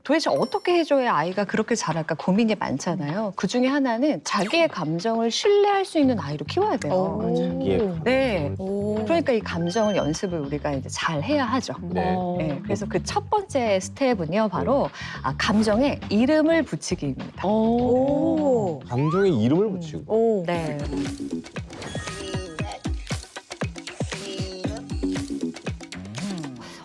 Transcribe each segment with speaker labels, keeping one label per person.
Speaker 1: 도대체 어떻게 해줘야 아이가 그렇게 자랄까 고민이 많잖아요. 그 중에 하나는 자기의 감정을 신뢰할 수 있는 아이로 키워야 돼요.
Speaker 2: 자기의
Speaker 1: 네.
Speaker 3: 오.
Speaker 1: 그러니까 이 감정을 연습을 우리가 이제 잘 해야 하죠.
Speaker 2: 네.
Speaker 1: 네. 그래서 그 첫 번째 스텝은요, 바로 감정에 이름을 붙이기입니다.
Speaker 3: 오.
Speaker 2: 감정에 이름을 붙이고.
Speaker 3: 오.
Speaker 1: 네.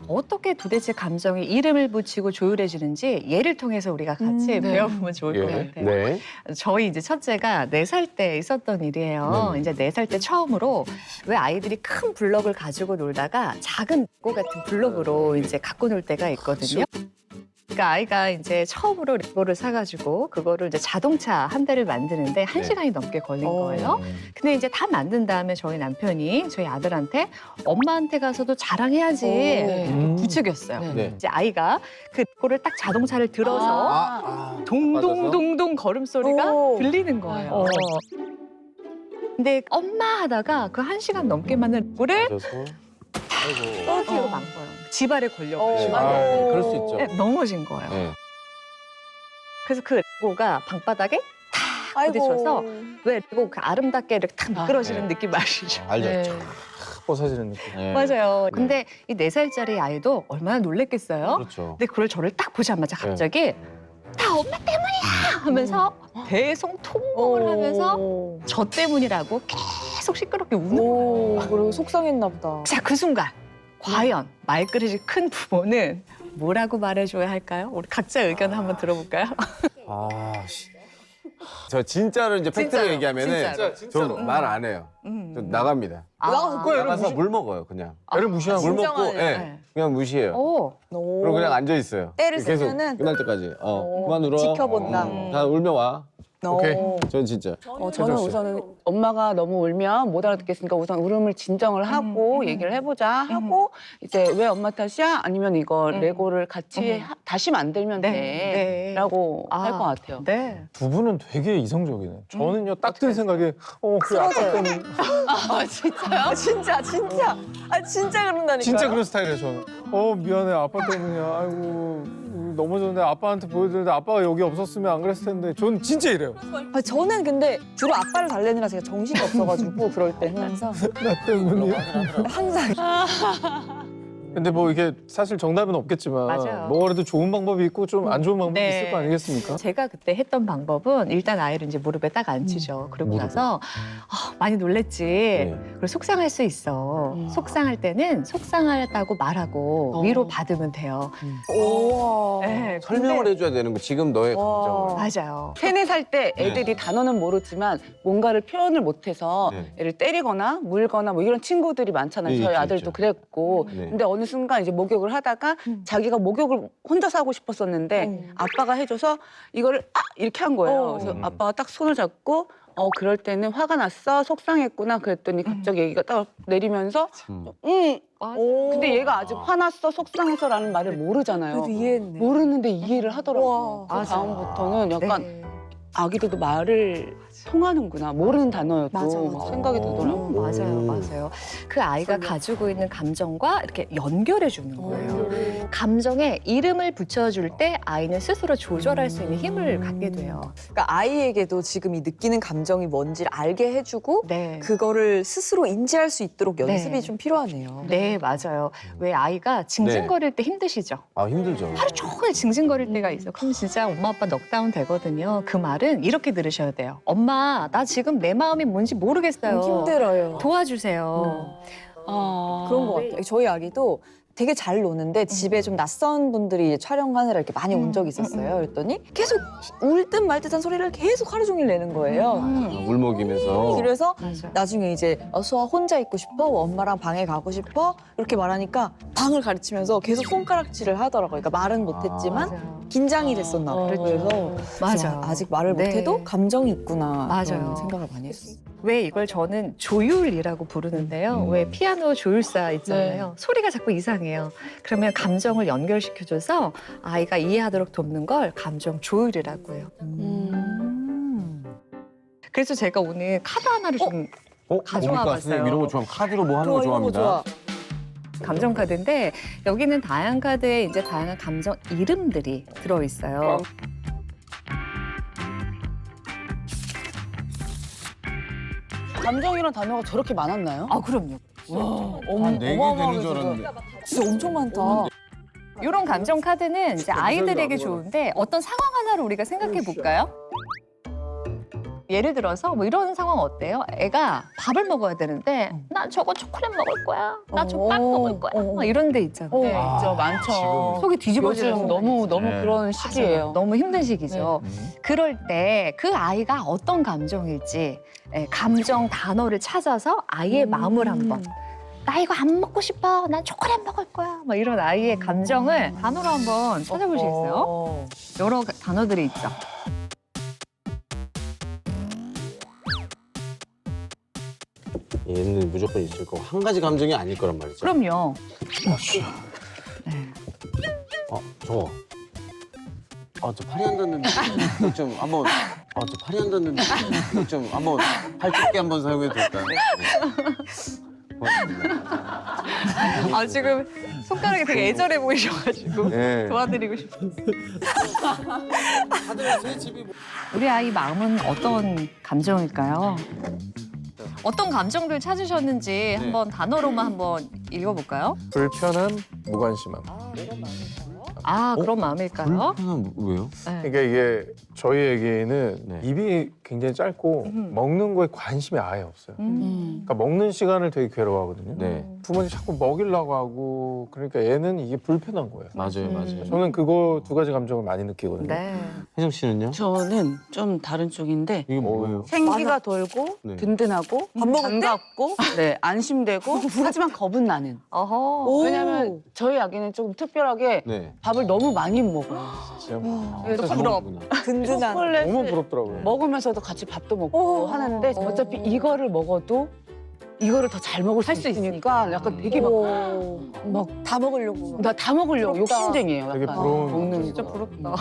Speaker 1: 어떻게 도대체 감정에 이름을 붙이고 조율해지는지 예를 통해서 우리가 같이 배워보면 좋을 것 같아요.
Speaker 2: 네.
Speaker 1: 저희 이제 첫째가 4살 때 있었던 일이에요.
Speaker 2: 네.
Speaker 1: 이제 4살 때 처음으로 왜 아이들이 큰 블럭을 가지고 놀다가 작은 레고 같은 블럭으로 이제 갖고 놀 때가 있거든요. 그러니까 아이가 이제 처음으로 레고를 사가지고 그거를 이제 자동차 한 대를 만드는데 1시간이 넘게 걸린 거예요. 근데 이제 다 만든 다음에 저희 남편이 저희 아들한테 엄마한테 가서도 자랑해야지 부추겼어요.
Speaker 2: 네.
Speaker 1: 이제 아이가 그 레고를 딱 자동차를 들어서 동동동동 걸음소리가
Speaker 3: 오.
Speaker 1: 들리는 거예요. 근데 엄마 하다가 그 1시간 넘게 만든 레고를
Speaker 2: 맞아서. 아이고.
Speaker 1: 떨어뜨리고 만 거예요. 집알에 걸려가지고.
Speaker 2: 아, 네. 그럴 수 있죠.
Speaker 1: 네, 넘어진 거예요.
Speaker 2: 네.
Speaker 1: 그래서 그 레고가 방바닥에 탁 부딪혀서 왜 레고 그 아름답게 이렇게 탁 미끄러지는
Speaker 2: 네.
Speaker 1: 느낌 아시죠?
Speaker 2: 알죠.
Speaker 3: 네.
Speaker 4: 뽀사지는 느낌.
Speaker 2: 네.
Speaker 1: 맞아요.
Speaker 2: 네.
Speaker 1: 근데 이 4살짜리 아이도 얼마나 놀랬겠어요?
Speaker 2: 그렇죠.
Speaker 1: 근데 그걸 저를 딱 보자마자 갑자기 다 엄마 때문이야 하면서 대성통곡을 하면서 저 때문이라고 계속 시끄럽게 우는 거예요.
Speaker 3: 오. 그리고 속상했나 보다.
Speaker 1: 자, 그 순간 과연 말그릇이 큰 부모는 뭐라고 말해줘야 할까요? 우리 각자 의견을 한번 들어볼까요?
Speaker 4: 아, 씨.
Speaker 2: 저 진짜로 이제 팩트를
Speaker 1: 진짜로,
Speaker 2: 얘기하면은
Speaker 1: 진짜로.
Speaker 2: 전 말 안 해요. 저 나갑니다. 나가서 물 먹어요, 그냥.
Speaker 4: 애를 무시하고.
Speaker 2: 물 먹고, 예,
Speaker 1: 네.
Speaker 2: 그냥 무시해요.
Speaker 1: 오,
Speaker 2: 그리고 그냥 앉아 있어요.
Speaker 3: 때를
Speaker 2: 계속
Speaker 3: 쓰면은
Speaker 2: 끝날 때까지. 그만 울어.
Speaker 3: 지켜본다.
Speaker 2: 다 울면 와.
Speaker 4: 오케이.
Speaker 2: 전 진짜.
Speaker 3: 저는 우선은 엄마가 너무 울면 못 알아듣겠으니까 우선 울음을 진정을 하고 얘기를 해보자 하고 이제 왜 엄마 탓이야? 아니면 이거 레고를 같이 다시 만들면
Speaker 1: 네,
Speaker 3: 돼
Speaker 1: 네.
Speaker 3: 라고
Speaker 1: 아.
Speaker 3: 할 것 같아요.
Speaker 1: 네.
Speaker 4: 두 분은 되게 이성적이네. 저는요, 딱 든 생각에, 그래, 아빠 때문에.
Speaker 3: 아 진짜요? 진짜. 아 진짜 그런다니까요.
Speaker 4: 진짜 그런 스타일이에요, 저는. 미안해, 아빠 때문이야. 아이고, 넘어졌는데 아빠한테 보여드렸는데 아빠가 여기 없었으면 안 그랬을 텐데. 전 진짜 이래요.
Speaker 5: 아, 저는 근데 주로 아빠를 달래느라 제가 정신이 없어가지고 그럴 때 항상
Speaker 4: 나 때문이야.
Speaker 5: 항상
Speaker 4: 근데 뭐 이게 사실 정답은 없겠지만
Speaker 1: 맞아요.
Speaker 4: 뭐 그래도 좋은 방법이 있고 좀 안 좋은 방법이
Speaker 1: 네.
Speaker 4: 있을 거 아니겠습니까?
Speaker 1: 제가 그때 했던 방법은 일단 아이를 이제 무릎에 딱 앉히죠. 그러고
Speaker 2: 무릎에.
Speaker 1: 나서 많이 놀랬지.
Speaker 2: 네.
Speaker 1: 그리고 속상할 수 있어. 속상할 때는 속상하다고 말하고 위로 받으면 돼요.
Speaker 5: 우와.
Speaker 1: 네,
Speaker 2: 설명을 해줘야 되는 거, 지금 너의 감정을.
Speaker 1: 맞아요.
Speaker 3: 3, 4살 때 애들이 단어는 모르지만 뭔가를 표현을 못해서
Speaker 2: 네.
Speaker 3: 애를 때리거나 물거나 뭐 이런 친구들이 많잖아요.
Speaker 2: 네,
Speaker 3: 저희
Speaker 2: 있죠,
Speaker 3: 아들도
Speaker 2: 있죠.
Speaker 3: 그랬고.
Speaker 2: 네.
Speaker 3: 근데 어느 순간 이제 목욕을 하다가 자기가 목욕을 혼자서 하고 싶었었는데 아빠가 해줘서 이거를 이렇게 한 거예요. 그래서 아빠가 딱 손을 잡고 그럴 때는 화가 났어? 속상했구나? 그랬더니 갑자기 얘기가 딱 내리면서 응. 근데 얘가 아직 화났어? 속상해서라는 말을 모르잖아요.
Speaker 5: 그래도 이해했네.
Speaker 3: 모르는데 이해를 하더라고요.
Speaker 5: 우와.
Speaker 3: 그 다음부터는 약간
Speaker 1: 네.
Speaker 3: 아기들도 말을 통하는구나. 모르는 단어여도
Speaker 5: 맞아.
Speaker 3: 생각이 들더라고요.
Speaker 1: 맞아요. 그 아이가 가지고 있는 감정과 이렇게 연결해 주는 거예요. 감정에 이름을 붙여줄 때 아이는 스스로 조절할 수 있는 힘을 갖게 돼요.
Speaker 5: 그러니까 아이에게도 지금 이 느끼는 감정이 뭔지를 알게 해주고
Speaker 1: 네.
Speaker 5: 그거를 스스로 인지할 수 있도록 연습이
Speaker 1: 네.
Speaker 5: 좀 필요하네요.
Speaker 1: 네, 맞아요. 왜 아이가 징징거릴 때 힘드시죠?
Speaker 2: 아, 힘들죠.
Speaker 1: 하루 종일 징징거릴 때가 있어요. 그럼 진짜 엄마 아빠 넉다운 되거든요. 그 말은 이렇게 들으셔야 돼요. 엄마, 나 지금 내 마음이 뭔지 모르겠어요.
Speaker 5: 힘들어요.
Speaker 1: 도와주세요.
Speaker 5: 그런 것 같아요. 저희 아기도 되게 잘 노는데 집에 좀 낯선 분들이 촬영하느라 이렇게 많이 온 적이 있었어요. 그랬더니 계속 울 듯 말 듯한 소리를 계속 하루 종일 내는 거예요.
Speaker 2: 울먹이면서.
Speaker 5: 그래서
Speaker 1: 맞아.
Speaker 5: 나중에 이제 수아 혼자 있고 싶어? 엄마랑 방에 가고 싶어? 이렇게 말하니까 방을 가르치면서 계속 손가락질을 하더라고요. 그러니까 말은 못했지만
Speaker 1: 맞아요.
Speaker 5: 긴장이 됐었나 봐요. 그래서
Speaker 1: 맞아요.
Speaker 5: 아직 말을
Speaker 1: 네.
Speaker 5: 못해도 감정이 있구나
Speaker 1: 맞아요.
Speaker 5: 그런 생각을 많이 했어요.
Speaker 1: 왜 이걸 저는 조율이라고 부르는데요. 왜 피아노 조율사 있잖아요. 소리가 자꾸 이상해요. 그러면 감정을 연결시켜줘서 아이가 이해하도록 돕는 걸 감정 조율이라고 해요. 그래서 제가 오늘 카드 하나를 좀 가져와
Speaker 2: 뭡니까?
Speaker 1: 봤어요.
Speaker 2: 선생님 이런 거 좋아하면 카드로 뭐 하는 거 좋아합니다.
Speaker 1: 감정 카드인데 여기는 다양한 카드에 이제 다양한 감정 이름들이 들어 있어요.
Speaker 3: 감정이란 단어가 저렇게 많았나요?
Speaker 1: 아, 그럼요.
Speaker 2: 한 4개 되는 줄 알았는데.
Speaker 5: 진짜 엄청 많다.
Speaker 1: 이런 감정 카드는 이제 아이들에게 좋은데 어떤 상황 하나를 우리가 생각해 볼까요? 예를 들어서 뭐 이런 상황 어때요? 애가 밥을 먹어야 되는데 나 저거 초콜릿 먹을 거야. 나 저 빵 먹을 거야. 막 이런 데 있잖아요.
Speaker 3: 네, 있죠. 많죠.
Speaker 1: 속이 뒤집어지는
Speaker 3: 요즘
Speaker 1: 순간
Speaker 3: 너무
Speaker 2: 네.
Speaker 3: 그런 시기예요.
Speaker 1: 너무 힘든 시기죠. 그럴 때 그 아이가 어떤 감정일지 감정 단어를 찾아서 아이의 마음을 한번 나 이거 안 먹고 싶어. 난 초콜릿 먹을 거야. 막 이런 아이의 감정을 단어로 한번 찾아보시겠어요? 여러 단어들이 있죠.
Speaker 2: 얘는 무조건 있을 거고 한 가지 감정이 아닐 거란 말이죠.
Speaker 1: 그럼요.
Speaker 2: 저거. 저 팔이 안 닿는데 이거 좀 한번. 저 팔이 안 닿는데 이거 좀 한번 팔집게 한번 사용해도 될까요?
Speaker 1: 아, 지금 손가락이 되게 애절해 보이셔가지고
Speaker 2: 네.
Speaker 1: 도와드리고 싶어요.
Speaker 2: 다들 새 집이
Speaker 1: 우리 아이 마음은 어떤 감정일까요? 어떤 감정들 찾으셨는지 한번 단어로만 한번 읽어볼까요?
Speaker 4: 불편함, 무관심함.
Speaker 1: 아, 그런 마음일까요?
Speaker 2: 불편함 왜요?
Speaker 1: 네.
Speaker 4: 그러니까 이게 저희 애기는
Speaker 2: 네.
Speaker 4: 입이 굉장히 짧고 먹는 거에 관심이 아예 없어요. 그러니까 먹는 시간을 되게 괴로워하거든요.
Speaker 2: 네.
Speaker 4: 부모님 자꾸 먹이려고 하고 그러니까 얘는 이게 불편한 거예요.
Speaker 2: 맞아요, 맞아요.
Speaker 4: 저는 그거 두 가지 감정을 많이 느끼거든요.
Speaker 1: 네.
Speaker 2: 혜정 씨는요?
Speaker 3: 저는 좀 다른 쪽인데
Speaker 2: 이게 뭐예요?
Speaker 3: 생기가 돌고
Speaker 2: 네.
Speaker 3: 든든하고
Speaker 5: 밥 먹을 때?
Speaker 3: 반갑고 네, 안심되고 하지만 겁은 나는.
Speaker 1: 어허.
Speaker 3: 왜냐면 저희 아기는 조금 특별하게
Speaker 2: 네.
Speaker 3: 밥을 너무 많이 먹어요.
Speaker 2: 그래서
Speaker 3: 부럽.
Speaker 5: 든든한.
Speaker 4: 너무
Speaker 3: 초콜릿을
Speaker 4: 부럽더라고요.
Speaker 3: 먹으면서도 같이 밥도 먹고 하는데 어차피 이거를 먹어도 이거를 더 잘 먹을 수 있으니까 약간 되게 막
Speaker 5: 다 먹으려고.
Speaker 3: 나 다 먹으려고
Speaker 5: 부럽다.
Speaker 3: 욕심쟁이에요.
Speaker 4: 되게
Speaker 3: 약간.
Speaker 4: 부러운
Speaker 3: 먹는
Speaker 1: 진짜
Speaker 3: 거.
Speaker 1: 부럽다.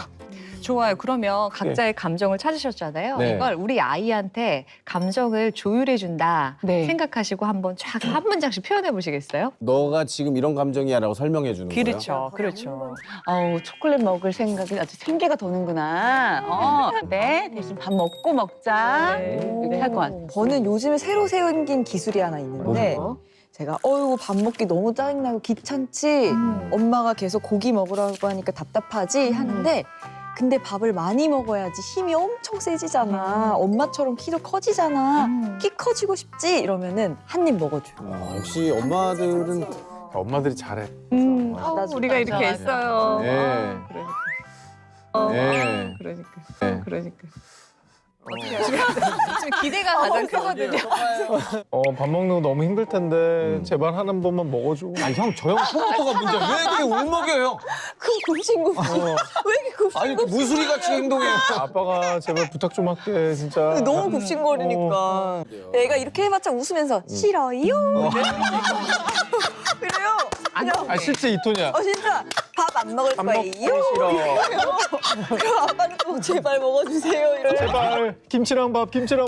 Speaker 1: 좋아요. 그러면 각자의 감정을 찾으셨잖아요.
Speaker 4: 네.
Speaker 1: 이걸 우리 아이한테 감정을 조율해준다
Speaker 3: 네.
Speaker 1: 생각하시고 한번 쫙 한 문장씩 표현해 보시겠어요?
Speaker 2: 너가 지금 이런 감정이야라고 설명해 주는 거예요?
Speaker 1: 그렇죠. 그렇죠.
Speaker 3: 아우 초콜릿 먹을 생각이 아주 생계가 도는구나. 네 대신 밥 먹고 먹자. 이렇게 할 것 같아요.
Speaker 5: 저는 요즘에 새로 생긴 기술이 하나 있는데
Speaker 1: 뭐죠?
Speaker 5: 제가 어이구 밥 먹기 너무 짜증나고 귀찮지 엄마가 계속 고기 먹으라고 하니까 답답하지 하는데 근데 밥을 많이 먹어야지 힘이 엄청 세지잖아 엄마처럼 키도 커지잖아 키 커지고 싶지 이러면은 한 입 먹어줘요.
Speaker 2: 역시 엄마들은
Speaker 4: 엄마들이 잘해.
Speaker 5: 받아줘.
Speaker 1: 우리가 이렇게 했어요.
Speaker 2: 네. 네.
Speaker 1: 그러니까.
Speaker 2: 네.
Speaker 1: 그러니까. 어떻게 하시겠어요? 지금 기대가 가장 크거든요.
Speaker 4: 밥 먹는 거 너무 힘들 텐데 제발 한 번만 먹어줘.
Speaker 2: 형, 저 형 처음부터가 문제야. 왜 이렇게 울먹여요?
Speaker 5: 그 굽신굽 왜 이렇게 굽신굽
Speaker 2: 아니, 무수리같이 행동해요.
Speaker 4: 아빠가 제발 부탁 좀 할게 진짜.
Speaker 5: 너무 굽신거리니까 애가 이렇게 해봤자 웃으면서 싫어요 그래요 그냥
Speaker 4: 실제 이 톤이야.
Speaker 5: 진짜 밥 안 먹을
Speaker 4: 밥 먹기
Speaker 5: 거예요
Speaker 4: 싫어.
Speaker 5: 그럼 아빠는 또 제발 먹어주세요 이러면
Speaker 4: 제발 김치랑 밥.
Speaker 5: 김치 안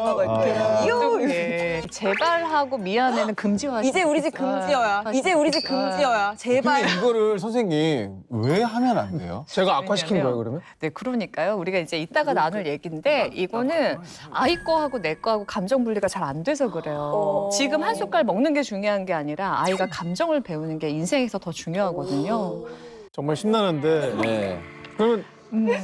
Speaker 5: 먹을 거예요
Speaker 1: 네. 제발하고 미안해는 금지화.
Speaker 5: 이제 우리 집 금지어야 이제 우리 집 금지어야 제발
Speaker 2: 근데 이거를 선생님 왜 하면 안 돼요?
Speaker 4: 제가 악화시킨 거예요 그러면?
Speaker 1: 네, 그러니까요. 우리가 이제 이따가 나눌 얘기인데 이거는 아이 거하고 내 거하고 감정 분리가 잘 안 돼서 그래요. 지금 한 숟갈 먹는 게 중요한 게 아니라 아이가 감정을 배우는 게 인생에서 더 중요하거든요.
Speaker 4: 정말 심란한데
Speaker 2: 네.
Speaker 4: 그러면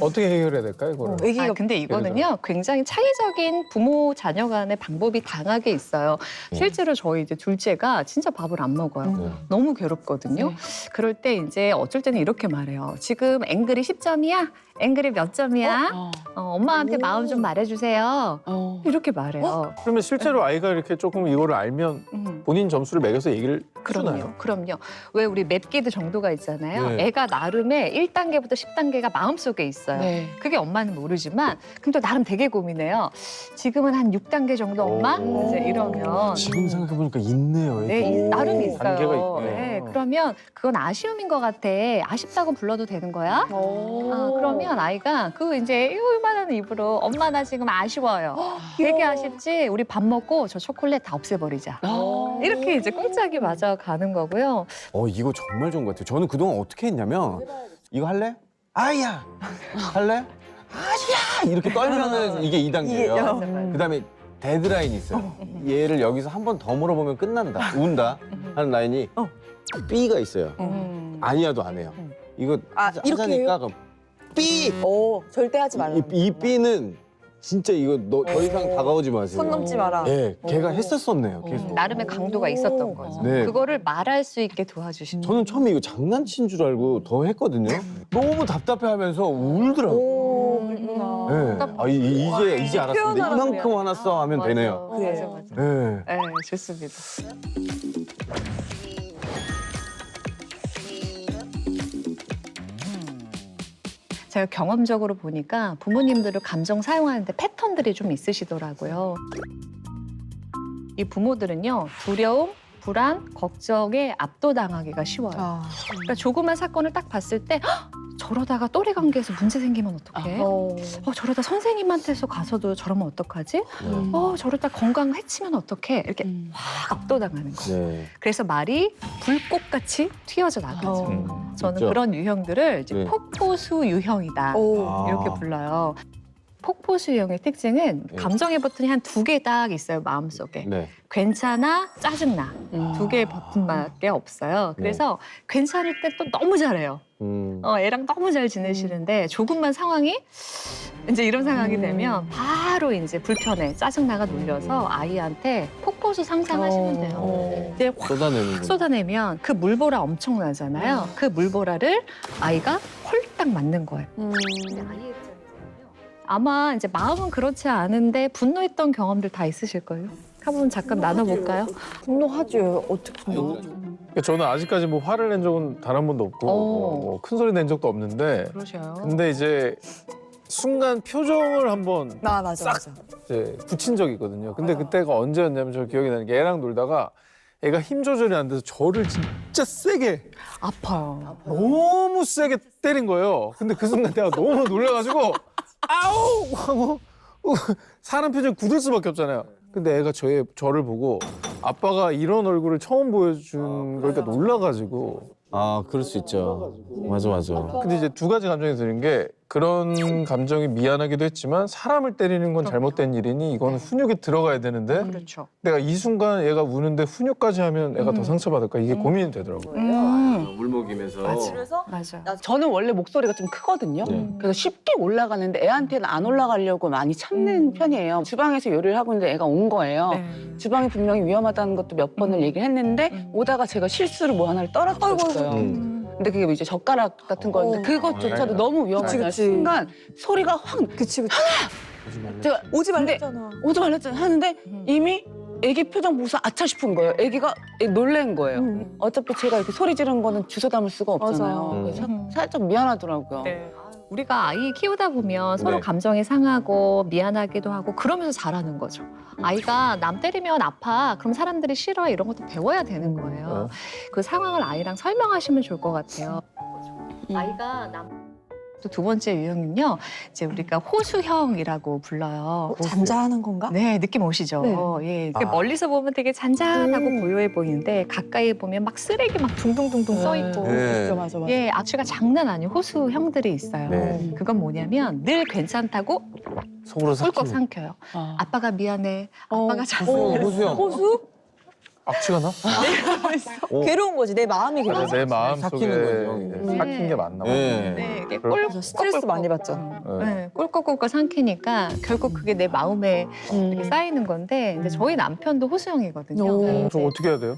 Speaker 4: 어떻게 해결해야 될까요 이거를?
Speaker 5: 애기가
Speaker 1: 근데 이거는요 굉장히 창의적인 부모 자녀 간의 방법이 다양하게 있어요. 실제로 저희 이제 둘째가 진짜 밥을 안 먹어요. 너무 괴롭거든요. 그럴 때 이제 어쩔 때는 이렇게 말해요. 지금 앵글이 10점이야? 앵글이 몇 점이야? 엄마한테 마음 좀 말해주세요. 이렇게 말해요.
Speaker 4: 그러면 실제로 아이가 이렇게 조금 이거를 알면 본인 점수를 매겨서 얘기를 해주나요?
Speaker 1: 그럼요. 왜 우리 맵기드 정도가 있잖아요.
Speaker 2: 네.
Speaker 1: 애가 나름의 1단계부터 10단계가 마음속에 마음속에 있어요.
Speaker 3: 네.
Speaker 1: 그게 엄마는 모르지만 그럼 또 나름 되게 고민해요. 지금은 한 6단계 정도 엄마?
Speaker 2: 오.
Speaker 1: 이제 이러면
Speaker 2: 지금 생각해보니까 있네요.
Speaker 1: 네,
Speaker 2: 이게.
Speaker 1: 나름 있어요.
Speaker 4: 단계가 있구나.
Speaker 1: 네, 그러면 그건 아쉬움인 것 같아. 아쉽다고 불러도 되는 거야? 그러면 아이가 그 이제 요만한 입으로 엄마 나 지금 아쉬워요. 되게 아쉽지? 우리 밥 먹고 저 초콜릿 다 없애버리자. 이렇게 이제 꽁짝이 맞아 가는 거고요.
Speaker 2: 이거 정말 좋은 것 같아요. 저는 그동안 어떻게 했냐면 이거 할래? 아야! 할래? 아시야! 이렇게 떨면은 이게 2단계예요. 그다음에 데드라인이 있어요. 얘를 여기서 한 번 더 물어보면 끝난다. 운다. 하는 라인이 B가 있어요. 아니야도 안 해요. 이거
Speaker 5: 이렇게
Speaker 2: 하자니까 그럼 B!
Speaker 5: 절대 하지 말라.
Speaker 2: 이 B는 진짜 이거 더 이상 다가오지 마세요.
Speaker 5: 손 넘지 마라.
Speaker 2: 예, 걔가 했었었네요. 계속.
Speaker 1: 나름의 강도가 있었던 거죠.
Speaker 2: 네.
Speaker 1: 그거를 말할 수 있게 도와주시는
Speaker 2: 저는 처음에 이거 장난친 줄 알고 더 했거든요. 너무 답답해하면서 울더라고.
Speaker 5: 오, 그렇구나.
Speaker 2: 네. 이제 알았는데
Speaker 5: 표현하라고
Speaker 2: 이만큼
Speaker 5: 그래요.
Speaker 2: 화났어 하면 되네요.
Speaker 1: 맞아, 맞아.
Speaker 2: 네.
Speaker 1: 네, 좋습니다. 제가 경험적으로 보니까 부모님들을 감정 사용하는데 패턴들이 좀 있으시더라고요. 이 부모들은요, 두려움, 불안, 걱정에 압도당하기가 쉬워요. 그러니까 조그만 사건을 딱 봤을 때 "헉, 저러다가 또래 관계에서 문제 생기면 어떡해? 저러다 선생님한테서 가서도 저러면 어떡하지? 저러다 건강 해치면 어떡해? 이렇게 확 압도당하는 거예요.
Speaker 2: 네.
Speaker 1: 그래서 말이 불꽃같이 튀어져 나가죠. 저는
Speaker 2: 있죠.
Speaker 1: 그런 유형들을 이제
Speaker 2: 네.
Speaker 1: 폭포수 유형이다.
Speaker 2: 아.
Speaker 1: 이렇게 불러요. 폭포수 유형의 특징은
Speaker 2: 네.
Speaker 1: 감정의 버튼이 한 2개 딱 있어요, 마음속에.
Speaker 2: 네.
Speaker 1: 괜찮아, 짜증나. 2개의 버튼밖에 없어요. 그래서 괜찮을 때 또 너무 잘해요. 애랑 너무 잘 지내시는데 조금만 상황이 이제 이런 상황이 되면 바로 이제 불편해, 짜증나가 눌려서 아이한테 폭포수 상상하시면 돼요. 이제 확
Speaker 2: 쏟아내는 거.
Speaker 1: 쏟아내면 그 물보라 엄청나잖아요. 그 물보라를 아이가 홀딱 맞는 거예요. 아마 이제 마음은 그렇지 않은데 분노했던 경험들 다 있으실 거예요. 한번 잠깐 나눠볼까요?
Speaker 5: 분노하죠. 어떻게 분노?
Speaker 4: 그러니까 저는 아직까지 뭐 화를 낸 적은 단 한 번도 없고 뭐 큰 소리 낸 적도 없는데
Speaker 1: 그러셔요.
Speaker 4: 근데 이제 순간 표정을 한번
Speaker 5: 맞아.
Speaker 4: 이제 붙인 적이 있거든요. 근데 그때가 언제였냐면 저 기억이 나는 게 애랑 놀다가 애가 힘 조절이 안 돼서 저를 진짜 세게
Speaker 1: 아파요.
Speaker 4: 너무 세게 때린 거예요. 근데 그 순간 내가 너무 놀라가지고 아우 하고 사람 표정 굳을 수밖에 없잖아요. 근데 애가 저를 보고 아빠가 이런 얼굴을 처음 보여준 거니까 놀라가지고.
Speaker 2: 아, 그럴 수 있죠. 맞아.
Speaker 4: 근데 이제 두 가지 감정이 드는 게 그런 감정이 미안하기도 했지만 사람을 때리는 건 잘못된 일이니 이거는 훈육에 들어가야 되는데
Speaker 1: 그렇죠.
Speaker 4: 내가 이 순간 얘가 우는데 훈육까지 하면 애가 더 상처받을까 이게 고민이 되더라고요.
Speaker 2: 물 먹이면서.
Speaker 1: 맞아.
Speaker 3: 저는 원래 목소리가 좀 크거든요.
Speaker 2: 네.
Speaker 3: 그래서 쉽게 올라가는데 애한테는 안 올라가려고 많이 참는 편이에요. 주방에서 요리를 하고 있는데 애가 온 거예요. 주방이 분명히 위험하다는 것도 몇 번을 얘기를 했는데 오다가 제가 실수로 뭐 하나를 떨어뜨렸어요. 근데 그게 이제 젓가락 같은 거였는데 그것조차도 너무 위험하잖아요.
Speaker 5: 그치.
Speaker 3: 순간 소리가 확
Speaker 5: 그치.
Speaker 3: 제가
Speaker 5: 오지
Speaker 3: 근데
Speaker 5: 말랬잖아.
Speaker 3: 오지 말랬잖아요 하는데 이미 애기 표정 보고서 아차 싶은 거예요. 애기가 놀란 거예요. 어차피 제가 이렇게 소리 지르는 거는 주워 담을 수가 없잖아요.
Speaker 5: 맞아요.
Speaker 3: 그래서 살짝 미안하더라고요.
Speaker 1: 우리가 아이 키우다 보면 서로
Speaker 2: 네.
Speaker 1: 감정이 상하고 미안하기도 하고 그러면서 자라는 거죠. 아이가 남 때리면 아파. 그럼 사람들이 싫어. 이런 것도 배워야 되는 거예요. 그 상황을 아이랑 설명하시면 좋을 것 같아요. 아이가 또 두 번째 유형은요. 이제 우리가 호수형이라고 불러요.
Speaker 5: 잔잔한 건가?
Speaker 1: 네, 느낌 오시죠? 예, 이렇게 멀리서 보면 되게 잔잔하고 고요해 보이는데 가까이 보면 막 쓰레기 막 둥둥둥둥 써 있고.
Speaker 2: 네.
Speaker 5: 맞아.
Speaker 1: 예, 악취가 장난 아닌 호수형들이 있어요.
Speaker 2: 네.
Speaker 1: 그건 뭐냐면 늘 괜찮다고
Speaker 2: 속으로
Speaker 1: 꿀꺽
Speaker 2: 삭히는.
Speaker 1: 삼켜요. 아빠가 미안해. 아빠가 잘못했어.
Speaker 2: 호수형.
Speaker 5: 호수?
Speaker 4: 악취가 나?
Speaker 5: 괴로운 거지. 내 마음이 괴로워.
Speaker 4: 내 마음 속에
Speaker 2: 삭히는 거죠.
Speaker 4: 삭힌 게 맞나 봐.
Speaker 2: 네.
Speaker 1: 네, 이게
Speaker 5: 맞아, 스트레스 많이 받잖아.
Speaker 1: 네, 꿀꺽꿀꺽 삼키니까 결국 그게 내 마음에 이렇게 쌓이는 건데 이제 저희 남편도 호수형이거든요.
Speaker 4: 저 어떻게 해야 돼요?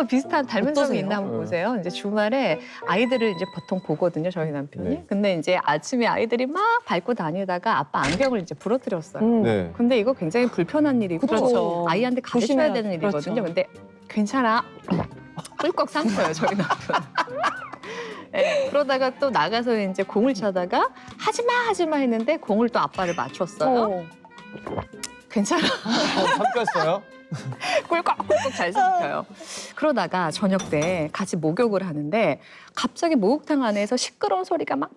Speaker 1: 비슷한 닮은 점이
Speaker 5: 어떠세요?
Speaker 1: 있나 한번
Speaker 4: 네.
Speaker 1: 보세요. 이제 주말에 아이들을 이제 보통 보거든요, 저희 남편이.
Speaker 2: 네.
Speaker 1: 근데 이제 아침에 아이들이 막 밟고 다니다가 아빠 안경을 이제 부러뜨렸어요.
Speaker 2: 네.
Speaker 1: 근데 이거 굉장히 불편한 일이고
Speaker 3: 그렇죠.
Speaker 1: 아이한테 가르쳐야
Speaker 3: 조심해야
Speaker 1: 되는 일이거든요.
Speaker 3: 그렇죠.
Speaker 1: 근데 괜찮아. 꿀꺽 삼켜요, 저희 남편. 네, 그러다가 또 나가서 이제 공을 차다가 하지마 했는데 공을 또 아빠를 맞췄어요. 괜찮아.
Speaker 2: 삼켰어요?
Speaker 1: 꿀꺽꿀꺽 잘 삼켜요. 그러다가 저녁 때 같이 목욕을 하는데 갑자기 목욕탕 안에서 시끄러운 소리가 막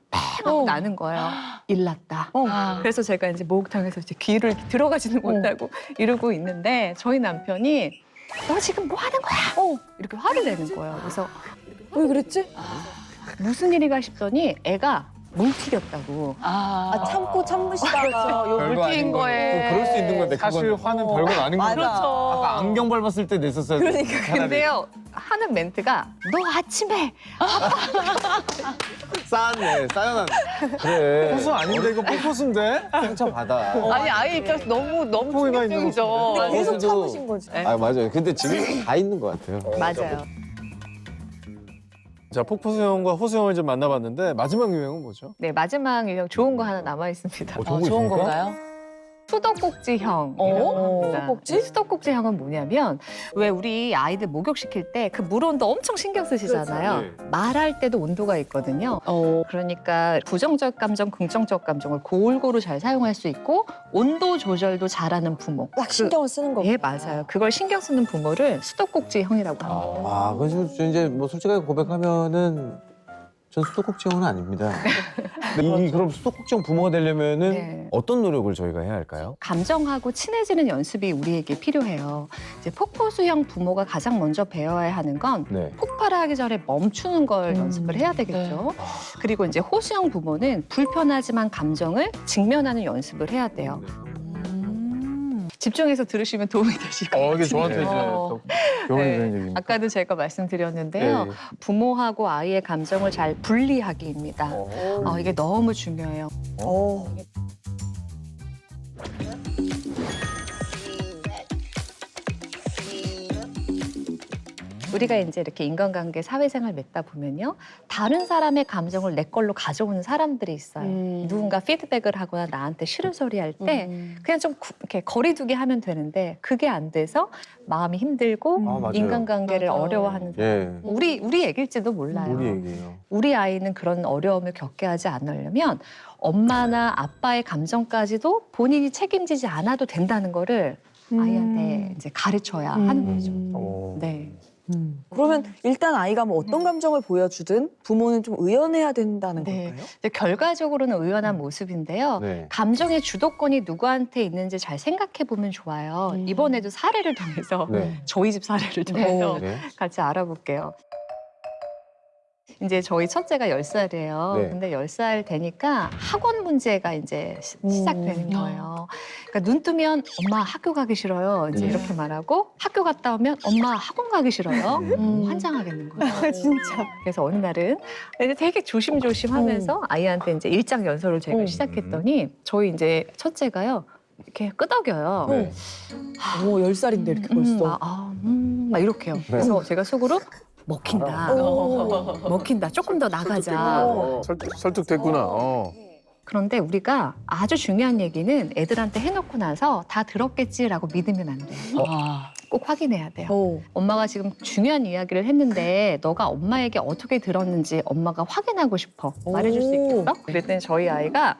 Speaker 1: 나는 거예요. 일났다. 그래서 제가 이제 목욕탕에서 이제 귀를 들어가지는 못하고 이러고 있는데 저희 남편이 너 지금 뭐 하는 거야? 이렇게 화를 내는 거예요. 그래서
Speaker 5: 왜 그랬지?
Speaker 1: 무슨 일인가 싶더니 애가 물 튀겼다고.
Speaker 5: 참고 참으시다가
Speaker 3: 물 튀긴 거에.
Speaker 2: 그럴 수 있는 건데
Speaker 4: 사실
Speaker 2: 그건
Speaker 4: 화는 별건 아닌
Speaker 5: 맞아.
Speaker 4: 거죠.
Speaker 2: 아까 안경 밟았을 때 냈었어요.
Speaker 5: 그러니까.
Speaker 1: 근데요 하는 멘트가 너 아침에
Speaker 2: 쌓았네, 쌓여놨네. 그래.
Speaker 4: 호수 아닌데 이거 폭포수인데?
Speaker 2: 상처 받아.
Speaker 3: 아니 아이 입장에서 너무
Speaker 4: 포기가 있는
Speaker 3: 충격적이죠.
Speaker 5: 근데 계속
Speaker 2: 호수도-
Speaker 5: 참으신 거지.
Speaker 2: 아 맞아요. 근데 지금 다 있는 것 같아요.
Speaker 1: 맞아요.
Speaker 4: 자, 폭포수영과 호수영을 좀 만나봤는데 마지막 유형은 뭐죠?
Speaker 1: 네 마지막 유형 좋은 거 하나 남아 있습니다.
Speaker 2: 좋은 거
Speaker 3: 좋은
Speaker 2: 있습니까?
Speaker 3: 건가요?
Speaker 1: 수도꼭지형이라고 합니다.
Speaker 5: 수도꼭지?
Speaker 1: 수도꼭지형은 뭐냐면 왜 우리 아이들 목욕시킬 때 그 물 온도 엄청 신경 쓰시잖아요.
Speaker 2: 그렇죠.
Speaker 1: 말할 때도 온도가 있거든요. 그러니까 부정적 감정, 긍정적 감정을 골고루 잘 사용할 수 있고 온도 조절도 잘하는 부모.
Speaker 5: 딱 신경을 쓰는 거고.
Speaker 1: 예, 맞아요. 그걸 신경 쓰는 부모를 수도꼭지형이라고 합니다.
Speaker 2: 아, 그래서 저 이제 뭐 솔직하게 고백하면은 전 수도꼭지형은 아닙니다. 근데 이 그럼 수도꼭지형 부모가 되려면은
Speaker 1: 네.
Speaker 2: 어떤 노력을 저희가 해야 할까요?
Speaker 1: 감정하고 친해지는 연습이 우리에게 필요해요. 이제 폭포수형 부모가 가장 먼저 배워야 하는 건
Speaker 2: 네.
Speaker 1: 폭발하기 전에 멈추는 걸 연습을 해야 되겠죠. 그리고 이제 호수형 부모는 불편하지만 감정을 직면하는 연습을 해야 돼요. 집중해서 들으시면 도움이 되실 것 같아요.
Speaker 4: 이게 저한테 이제
Speaker 3: 어.
Speaker 4: 또 교훈이
Speaker 1: 네.
Speaker 4: 되는 얘기입니다.
Speaker 1: 아까도 제가 말씀드렸는데요. 부모하고 아이의 감정을 잘 분리하기입니다. 이게 너무 중요해요. 우리가 이제 이렇게 인간관계, 사회생활 맺다 보면요. 다른 사람의 감정을 내 걸로 가져오는 사람들이 있어요. 누군가 피드백을 하거나 나한테 싫은 소리 할 때 그냥 좀 이렇게 거리두기 하면 되는데 그게 안 돼서 마음이 힘들고
Speaker 2: 맞아요.
Speaker 1: 인간관계를
Speaker 3: 맞아.
Speaker 1: 어려워하는
Speaker 2: 예.
Speaker 1: 우리 얘기일지도 몰라요.
Speaker 2: 우리 얘기예요.
Speaker 1: 우리 아이는 그런 어려움을 겪게 하지 않으려면 엄마나 아빠의 감정까지도 본인이 책임지지 않아도 된다는 거를 아이한테 이제 가르쳐야 하는 거죠. 네.
Speaker 5: 그러면 일단 아이가 뭐 어떤 감정을 보여주든 부모는 좀 의연해야 된다는
Speaker 1: 네.
Speaker 5: 걸까요?
Speaker 1: 근데 결과적으로는 의연한 모습인데요.
Speaker 2: 네.
Speaker 1: 감정의 주도권이 누구한테 있는지 잘 생각해 보면 좋아요. 이번에도 사례를 통해서
Speaker 2: 네.
Speaker 1: 저희 집 사례를 통해서
Speaker 2: 네.
Speaker 1: 같이 알아볼게요. 이제 저희 첫째가 10살이에요.
Speaker 2: 네.
Speaker 1: 근데 10살 되니까 학원 문제가 이제 시작되는 거예요. 그러니까 눈 뜨면 엄마 학교 가기 싫어요. 이제 이렇게 말하고 학교 갔다 오면 엄마 학원 가기 싫어요. 환장하겠는 거예요.
Speaker 5: 진짜.
Speaker 1: 그래서 어느 날은 이제 되게 조심조심 하면서 아이한테 이제 일장 연설을 제가 시작했더니 저희 이제 첫째가요. 이렇게 끄덕여요.
Speaker 2: 네.
Speaker 5: 10살인데 이렇게 벌써.
Speaker 1: 막 이렇게요. 그래서 제가 속으로 먹힌다. 먹힌다. 조금 더 나가자.
Speaker 4: 설득됐구나.
Speaker 1: 그런데 우리가 아주 중요한 얘기는 애들한테 해놓고 나서 다 들었겠지라고 믿으면 안 돼요. 꼭 확인해야 돼요. 엄마가 지금 중요한 이야기를 했는데 너가 엄마에게 어떻게 들었는지 엄마가 확인하고 싶어. 말해줄 수 있겠어? 그랬더니 저희 아이가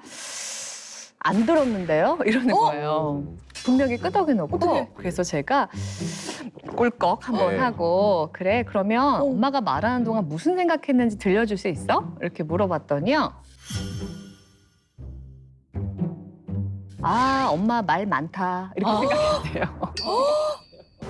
Speaker 1: 안 들었는데요? 이러는 거예요. 분명히 끄덕여놓고 그래서 제가 꿀꺽 한번
Speaker 2: 네.
Speaker 1: 하고 그래 그러면 엄마가 말하는 동안 무슨 생각했는지 들려줄 수 있어? 이렇게 물어봤더니요. 아 엄마 말 많다 이렇게 생각했대요.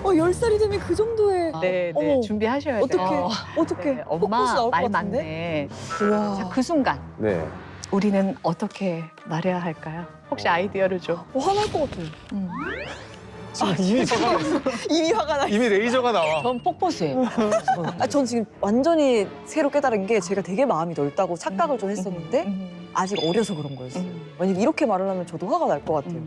Speaker 5: 10살이 되면 그 정도의.
Speaker 1: 네, 네
Speaker 5: 어머.
Speaker 1: 준비하셔야 돼요.
Speaker 5: 어떻게.
Speaker 1: 네,
Speaker 5: 폭포수
Speaker 1: 엄마
Speaker 5: 나올 것
Speaker 1: 말
Speaker 5: 같은데?
Speaker 1: 많네.
Speaker 5: 우와.
Speaker 1: 자, 그 순간
Speaker 2: 네.
Speaker 1: 우리는 어떻게 말해야 할까요? 혹시 아이디어를 좀.
Speaker 5: 화날 것 같아요.
Speaker 4: 이미 저가
Speaker 5: 이미 화가 나.
Speaker 4: 이미 레이저가 나와.
Speaker 3: 전 폭포수예요.
Speaker 5: 전 지금 완전히 새로 깨달은 게 제가 되게 마음이 넓다고 착각을 좀 했었는데 아직 어려서 그런 거였어요. 만약 이렇게 말을 하면 저도 화가 날 것 같아요.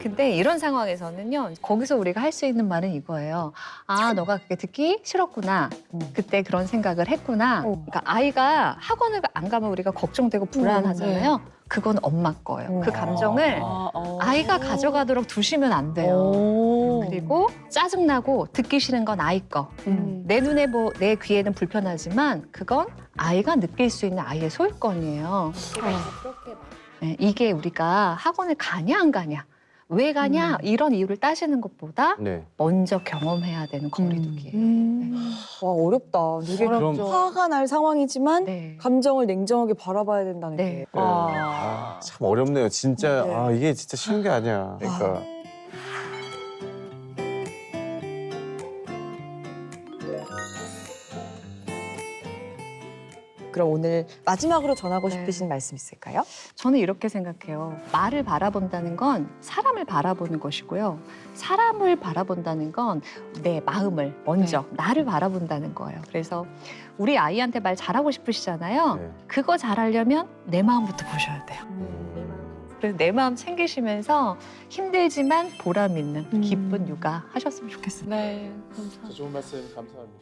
Speaker 1: 근데 이런 상황에서는요, 거기서 우리가 할 수 있는 말은 이거예요. 아, 너가 그게 듣기 싫었구나. 그때 그런 생각을 했구나. 그러니까 아이가 학원을 안 가면 우리가 걱정되고 불안하잖아요. 그건 엄마 거예요. 그 감정을 아이가 가져가도록 두시면 안 돼요. 그리고 짜증나고 듣기 싫은 건 아이 거. 내 눈에 내 귀에는 불편하지만 그건 아이가 느낄 수 있는 아이의 소유권이에요. 네, 이게 우리가 학원을 가냐 안 가냐, 왜 가냐 이런 이유를 따지는 것보다
Speaker 2: 네.
Speaker 1: 먼저 경험해야 되는 거리두기예요.
Speaker 5: 와 어렵다. 되게
Speaker 2: 그럼
Speaker 5: 화가 날 상황이지만
Speaker 1: 네.
Speaker 5: 감정을 냉정하게 바라봐야 된다는
Speaker 1: 네.
Speaker 5: 게.
Speaker 2: 참 어렵네요. 진짜
Speaker 5: 네.
Speaker 2: 이게 진짜 쉬운 게 아니야. 그러니까.
Speaker 5: 그럼 오늘 마지막으로 전하고
Speaker 1: 네.
Speaker 5: 싶으신 말씀 있을까요?
Speaker 1: 저는 이렇게 생각해요. 말을 바라본다는 건 사람을 바라보는 것이고요. 사람을 바라본다는 건 내 마음을 먼저 나를 바라본다는 거예요. 그래서 우리 아이한테 말 잘하고 싶으시잖아요.
Speaker 2: 네.
Speaker 1: 그거 잘하려면 내 마음부터 보셔야 돼요. 그래서 내 마음 챙기시면서 힘들지만 보람 있는 기쁜 육아 하셨으면 좋겠습니다.
Speaker 3: 네, 감사합니다.
Speaker 4: 좋은 말씀 감사합니다.